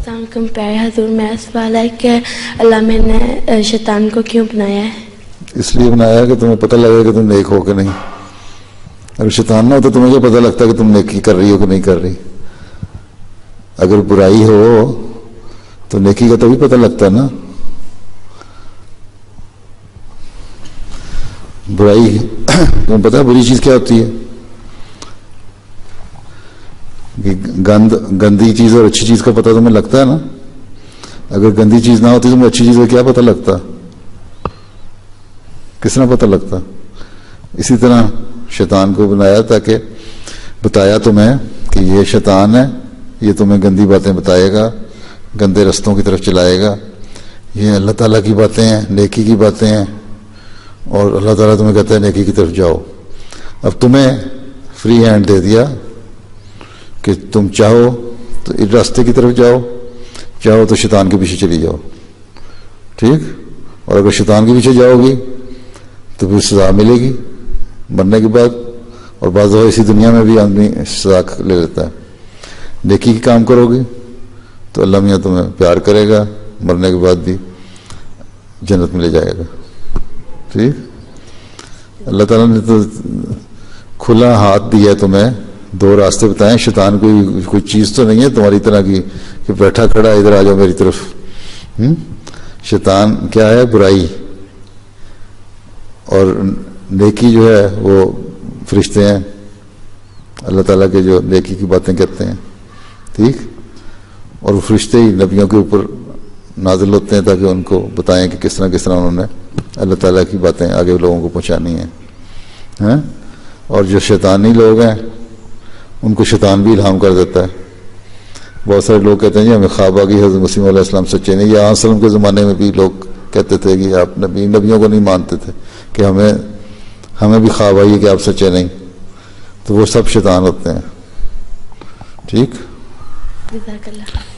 السلام علیکم پیارے حضور، میرا سوال ہے کہ اللہ میں نے شیطان کو کیوں بنایا ہے؟ اس لیے بنایا ہے کہ تمہیں پتہ لگے کہ تم نیک ہو کہ نہیں. اگر شیطان نہ ہو تو تمہیں کیا پتہ لگتا کہ تم نیکی کر رہی ہو کہ نہیں کر رہی. اگر برائی ہو تو نیکی کا تبھی پتہ لگتا ہے نا. برائی تمہیں پتہ ہے بری چیز کیا ہوتی ہے؟ کہ گندی چیز اور اچھی چیز کا پتہ تمہیں لگتا ہے نا. اگر گندی چیز نہ ہوتی تو تمہیں اچھی چیز کا کیا پتہ لگتا؟ کس نے پتہ لگتا؟ اسی طرح شیطان کو بنایا تاکہ بتایا تمہیں کہ یہ شیطان ہے، یہ تمہیں گندی باتیں بتائے گا، گندے رستوں کی طرف چلائے گا. یہ اللہ تعالیٰ کی باتیں ہیں، نیکی کی باتیں ہیں، اور اللہ تعالیٰ تمہیں کہتا ہے نیکی کی طرف جاؤ. اب تمہیں فری ہینڈ دے دیا کہ تم چاہو تو اس راستے کی طرف جاؤ، چاہو تو شیطان کے پیچھے چلی جاؤ. ٹھیک؟ اور اگر شیطان کے پیچھے جاؤ گی تو پھر سزا ملے گی مرنے کے بعد. اور بعض دفعہ اسی دنیا میں بھی آدمی سزا لے لیتا ہے. نیکی کی کام کرو گی تو اللہ میاں تمہیں پیار کرے گا، مرنے کے بعد بھی جنت میں لے جائے گا. ٹھیک؟ اللہ تعالیٰ نے تو کھلا ہاتھ دیا ہے تمہیں، دو راستے بتائیں. شیطان کوئی چیز تو نہیں ہے تمہاری طرح کی کہ بیٹھا کھڑا ادھر آ جاؤ میری طرف. شیطان کیا ہے؟ برائی. اور نیکی جو ہے وہ فرشتے ہیں اللہ تعالیٰ کے جو نیکی کی باتیں کہتے ہیں. ٹھیک؟ اور وہ فرشتے ہی نبیوں کے اوپر نازل ہوتے ہیں تاکہ ان کو بتائیں کہ کس طرح انہوں نے اللہ تعالیٰ کی باتیں آگے لوگوں کو پہنچانی ہیں. اور جو شیطانی لوگ ہیں ان کو شیطان بھی الہام کر دیتا ہے. بہت سارے لوگ کہتے ہیں جی ہمیں خواب آ گئی حضرت مسیح علیہ السلام سچے نہیں. یا وسلم کے زمانے میں بھی لوگ کہتے تھے کہ آپ نبیوں کو نہیں مانتے تھے کہ ہمیں بھی خواب آئی کہ آپ سچے نہیں. تو وہ سب شیطان ہوتے ہیں. ٹھیک؟ جزاک اللہ.